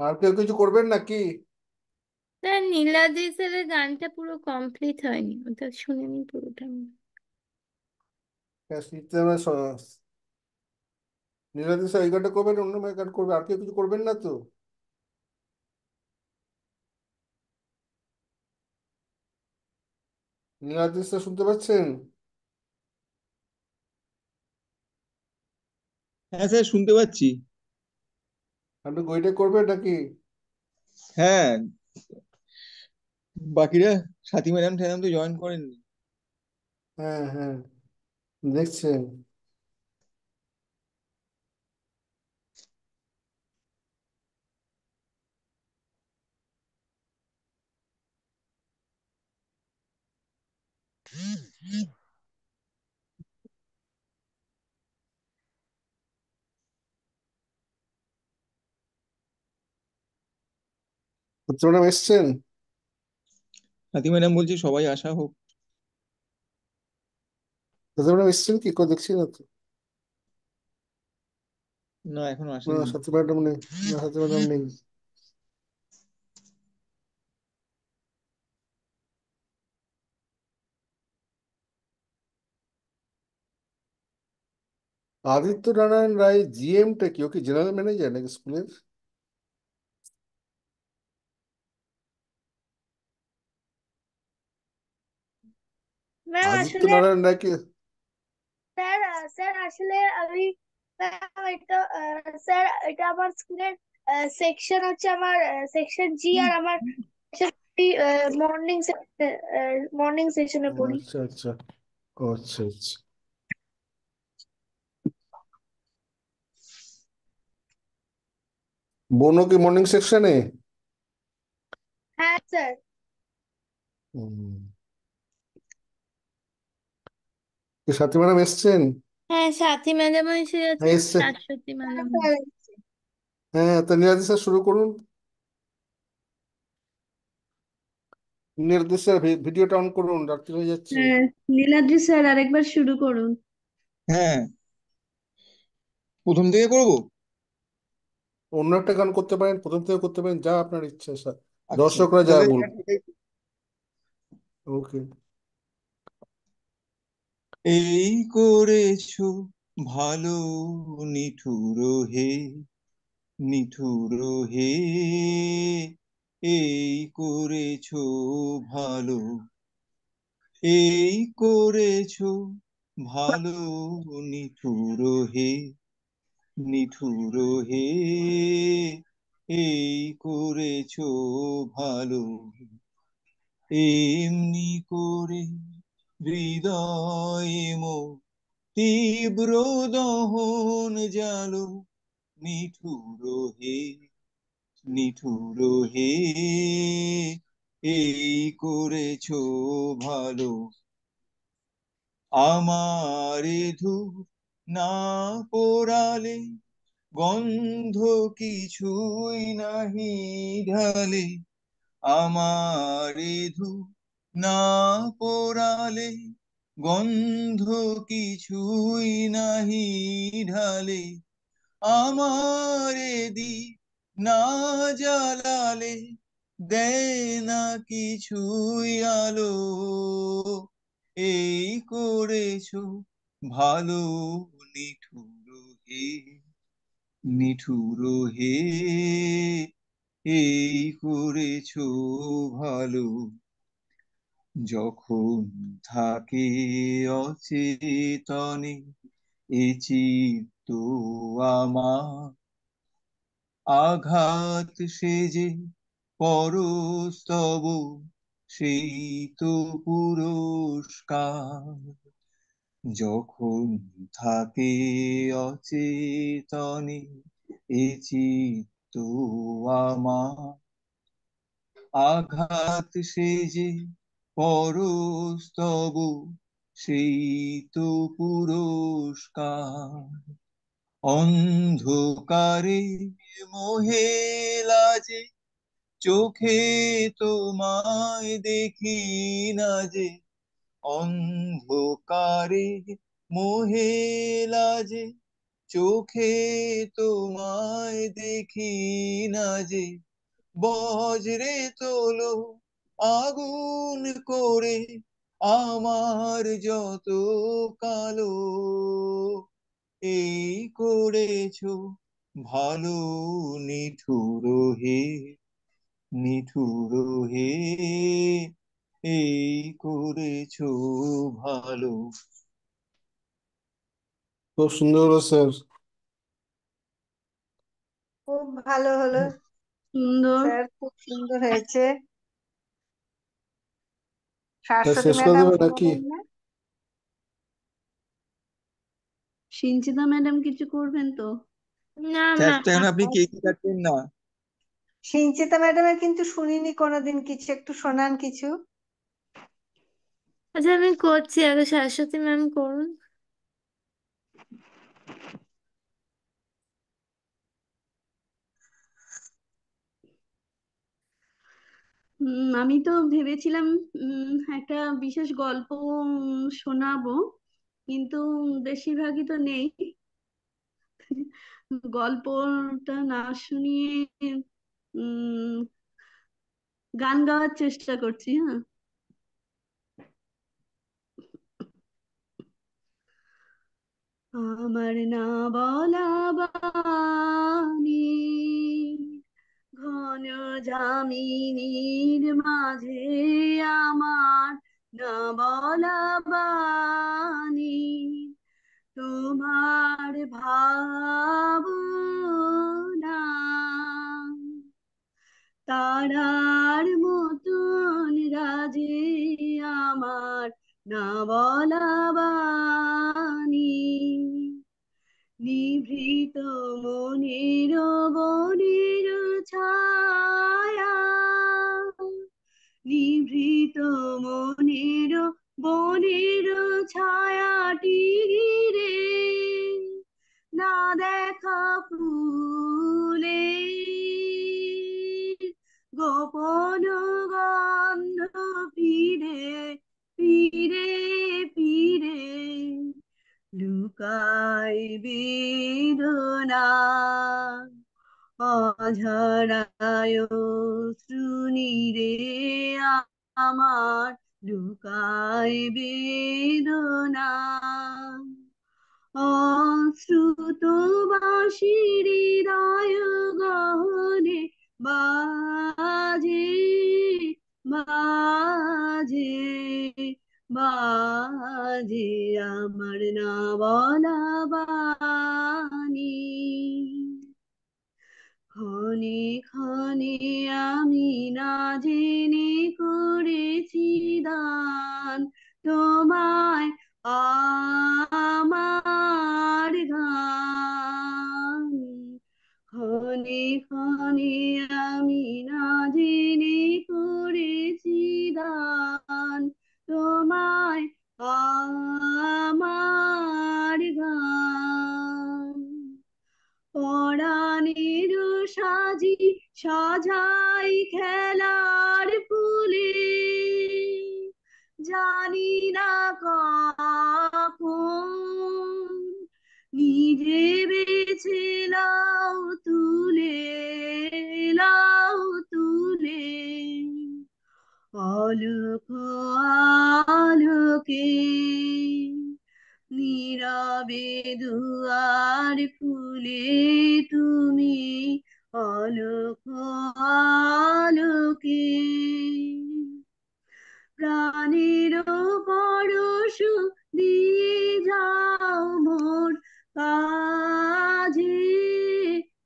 আর কেউ কিছু করবেন নাকি? স্যার নীলাদ্রি স্যারের গানটা পুরো কমপ্লিট হয়নি, ওটা শুনিনি পুরোটা আমি। নীলাদ্রি স্যার এই গানটা করবেন, অন্য মেয়ে গান করবে, আর কেউ কিছু করবেন না তো? নীলাদ্রি স্যার শুনতে পাচ্ছেন? হ্যাঁ স্যার, শুনতে পাচ্ছি। আপনি গইটা করবেন নাকি? হ্যাঁ, বাকিরা সাথী ম্যাডাম ট্যাডাম তো জয়েন করেননি। হ্যাঁ হ্যাঁ, দেখছেন। ম্যাডাম এসছেন? সাথী ম্যাডাম বলছি সবাই আসা হোক। ম্যাডাম এসছেন কি, কেউ দেখছি না তো। না, এখনো না, আসেননি। সাথী ম্যাডাম নেই। না, সাথী ম্যাডাম নেই। আদিত্য নারায়ণ রায় জিএমটা কি, ও কি জেনারেল ম্যানেজার নাকি স্কুলের? ম্যাম আদিত্য আসলে, নারায়ণ রায় কি? স্যার স্যার আসলে আমি, ম্যাম এটা স্যার এটা আমার স্কুলের সেকশন হচ্ছে, আমার সেকশন জি, আর আমার মর্নিং মর্নিং সেশনে ও, পড়ি। আচ্ছা আচ্ছা। ও, আচ্ছা আচ্ছা। বোনও কি মর্নিং সেকশনে? হ্যাঁ স্যার। সাথী ম্যাডাম এসছেন? হ্যাঁ, সাথী ম্যাডাম এসে গেছে, হ্যাঁ এসছে। শাশ্বতী ম্যাডাম। হ্যাঁ, তা নীলাদ্রি স্যার শুরু করুন। নীলাদ্রি স্যার ভিডিওটা অন করুন, রাত্রি হয়ে যাচ্ছে। হ্যাঁ, নীলাদ্রি স্যার আরেকবার শুরু করুন। হ্যাঁ, প্রথম থেকে করব। অন্য একটা গান করতে পারেন, প্রথম থেকে করতে পারেন, যা আপনার ইচ্ছা স্যার। আচ্ছা, দর্শকরা যা তাহলে বলবে। ওকে। এই করেছো ভালো, নিঠুর হে, নিঠুর হে, এই করেছো ভালো, এই করেছো ভালো, নিঠুর হে, নিঠুর হে, এই করেছো ভালো, এমনি করে হৃদয়ে মোর তীব্র দহন জালো, নিঠুর হে, নিঠুর হে, এই করেছো ভালো, আমারে ধূপ না পোড়ালে, গন্ধ কিছুই নাহি ঢালে, আমারে ধূপ না পোড়ালে, গন্ধ কিছুই নাহি ঢালে, আমারে দীপ না জ্বালালে, দেয় না কিছুই আলো, এই করেছো ভালো, নিঠুর হে, নিঠুর হে, এই করেছো ভালো, যখন থাকে অচেতনে এ চিত্ত আমার, আঘাত সেজে পরস্তব, সেই তো পুরস্কার, যখন থাকে অচেতনে এ চিত্ত আমার, আঘাত সেজে পরস্তব, সেই তো পুরস্কার, অন্ধকারে মোহে লাজে, চোখে তোমায় দেখি না যে, অন্ধকারে মোহে লাজে, চোখে তোমায় দেখি না যে, বজ্রে তোলো আগুন করে আমার যত কালো, এই করেছো ভালো, নিঠুর হে, নিঠুর হে, এই করেছো ভালো। খুব সুন্দর হলো স্যার। খুব ভালো হলো সুন্দর। স্যার, খুব সুন্দর হয়েছে। স্যার সরস্বতী শেষ করে ম্যাডাম দেবে কি নাকি? বলেন না? সিঞ্চিতা ম্যাডাম কিছু করবেন তো? না স্যার ম্যাম। তখন আপনি কেক কাটবেন না? সিঞ্চিতা ম্যাডামের কিন্তু শুনিনি কোনোদিন কিছু, একটু শোনান কিছু। আচ্ছা আমি করছি, আগে সরস্বতী ম্যাম করুন। আমি তো ভেবেছিলাম একটা বিশেষ গল্প শোনাবো, কিন্তু বেশিরভাগই তো নেই। গল্পটা না শুনিয়ে উম গান গাওয়ার চেষ্টা করছি। হ্যাঁ, আমার না বলা বাণী ঘন যামিনীর মাঝে, আমার না বলা বাণী তোমার ভাবনা তারার মতন রাজে, আমার না বলা বাণী নিভৃত মনের বনের ছায়া, নিভৃত মনের বনের ছায়াটি ঘিরে না দেখা ফুলে গোপন গন্ধ ফিরে ফিরে ফিরে লুকাই বেদনা অঝরায় শ্রুনিরে, আমার লুকাই বেদনা অশ্রুত বাঁশির হৃদয় গহনে বাজে বাজে বাজে, আমার না বলা বাণী ক্ষণে ক্ষণে আমি না জেনে করেছি দান তোমায় আমার গান, ক্ষণে ক্ষণে আমি না জেনে করেছি দান তোমায় আমার গান, পরাণের সাজি সাজাই খেলার ফুলে জানি না কখন নিজে বেছে লাও তুলে লাও তুলে অলোক আলোকে নীরবে দুয়ার খুলে তুমি অলোক আলোকে প্রাণের পরশ দিয়ে যাও মোর কাজে,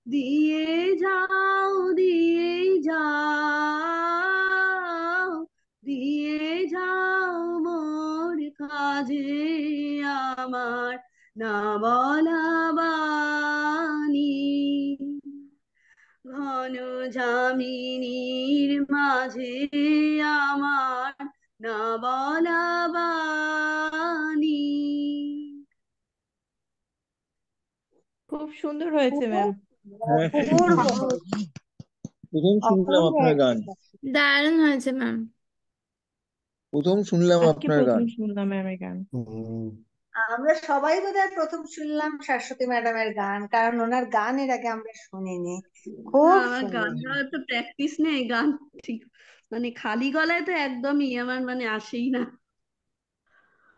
দিয়ে যাও দিয়ে যাও দিয়ে যাও মোর কাজে, আমার না বলা বাণী ঘন যামিনীর মাঝে, আমার না বলা বাণী। খুব সুন্দর হয়েছে ম্যাম। হ্যাঁ, অপূর্ব প্রথম শুনলাম অপূর্ব আপনার গান, দারুণ হয়েছে ম্যাম। প্রথম শুনলাম আজকে আপনার প্রথম গান। শুনলাম ম্যামের গান। হুম আমরা সবাই বোধহয় প্রথম শুনলাম শাশ্বতী ম্যাডামের গান, কারণ ওনার গান এর আগে আমরা শুনিনি। না, খুব আমার সুন্দর। গান গাওয়ার তো প্র্যাকটিস নেই, গান ঠিক মানে খালি গলায় তো একদমই আমার মানে আসেই না।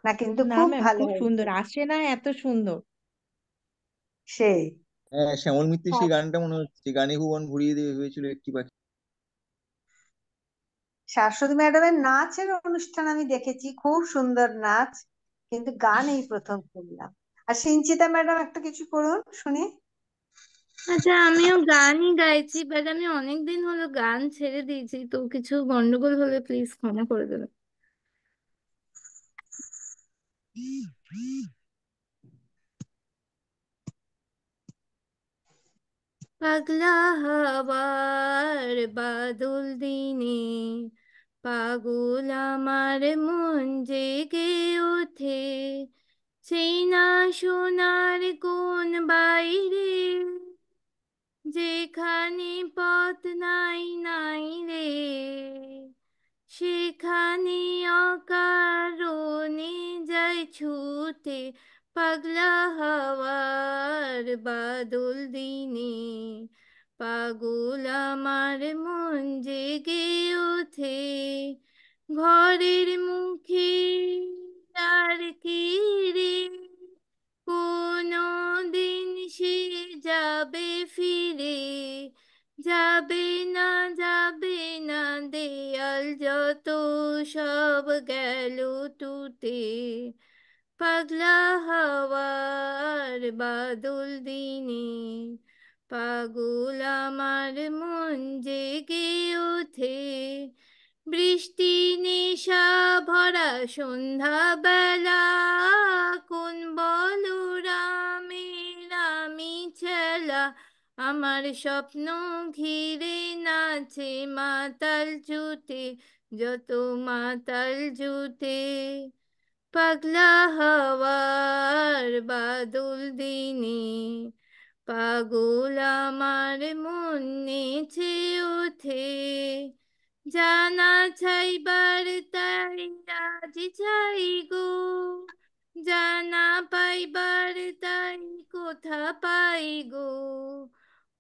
না, কিন্তু না খুব ম্যাম, ভালো খুব হয়েছে। সুন্দর, আসে না এত সুন্দর। সেই হ্যাঁ, শ্যামল মিত্রের সেই গানটা মনে হচ্ছে, গানে ভুবন ভরিয়ে দিয়ে হয়েছিল একটি পাখি। শাশ্বতী ম্যাডামের নাচের অনুষ্ঠান আমি দেখেছি, খুব সুন্দর নাচ, কিন্তু গান এই প্রথম শুনলাম। আর সিঞ্চিতা ম্যাডাম একটা কিছু করুন শুনি। আচ্ছা, আমিও গানই গাইছি, বাট আমি অনেকদিন হলো গান ছেড়ে দিয়েছি, তো কিছু গন্ডগোল হলে প্লিজ ক্ষমা করে দেবেন। পাগলা হাওয়ার বাদল দিনে পাগল আমার মন জেগে ওঠে, সেই না সোনার কোন বাইরে, যেখানে পথ নাই নাই রে, সেখানে অকারণে যায় ছুটে, পাগলা হাওয়ার বাদল দিনে পাগল আমার মন জেগে ওঠে, ঘরের মুখে আর কি রে, কোনো দিন সে যাবে ফিরে, যাবে না যাবে না, দেয়াল যত সব গেল টুটে, পাগলা হাওয়ার বাদল দিনে পাগল আমার মন জেগে ওঠে, বৃষ্টি নেশা ভরা সন্ধ্যা বেলা, কোন বলরামের আমি ছেলা, আমার স্বপ্ন ঘিরে নাচে মাতাল জুটে, যত মাতাল জুটে, পাগলা হাওয়ার বাদল দিনে পাগল আমার মন নেচে ওঠে, জানা চাইবার তাই আজ চাই গো, জানা পাইবার তাই কোথা পাই গো,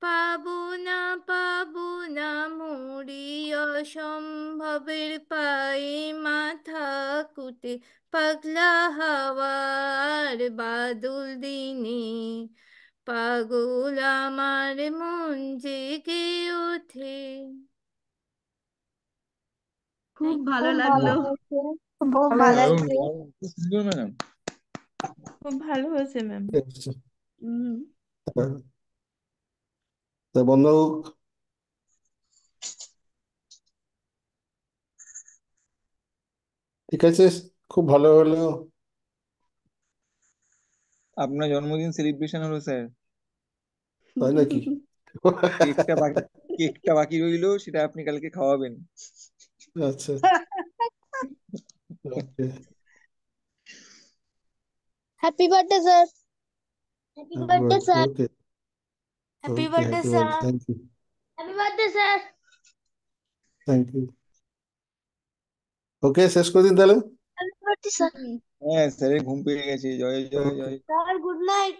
পাবো না পাবো না মরি অসম্ভবের পায়ে মাথা কুটে, পাগলা হাওয়ার বাদল দিনে পাগল আমার মন জেগে ওঠে। খুব Thank ভালো খুব ভালো লাগলো। হয়েছে, খুব ভালো ভালো হয়েছে। দারুণ হয়েছে। দারুণ, খুব সুন্দর ম্যাডাম। খুব ভালো হয়েছে ম্যাম। ঠিক আছে। হুম। হ্যাঁ। তা বন্ধু, ঠিক আছে, খুব ভালো হলো। আপনার জন্মদিন সেলিব্রেশন হলো স্যার। তাই নাকি? কেকটা বাকি, কেকটা বাকি রইলো, সেটা আপনি কালকে খাওয়াবেন। আচ্ছা, okay. Happy birthday sir. Happy birthday sir. Okay, happy okay, birthday happy sir. Birthday, thank you, happy birthday sir. Thank you. Okay, শেষ করে দিন তাহলে। Happy birthday sir. হ্যাঁ, স্যারের ঘুম পেয়ে গেছে। জয় জয় ওকে, জয়। Sir good night.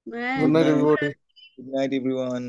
হ্যাঁ, good good night night. Everybody. Good night everyone.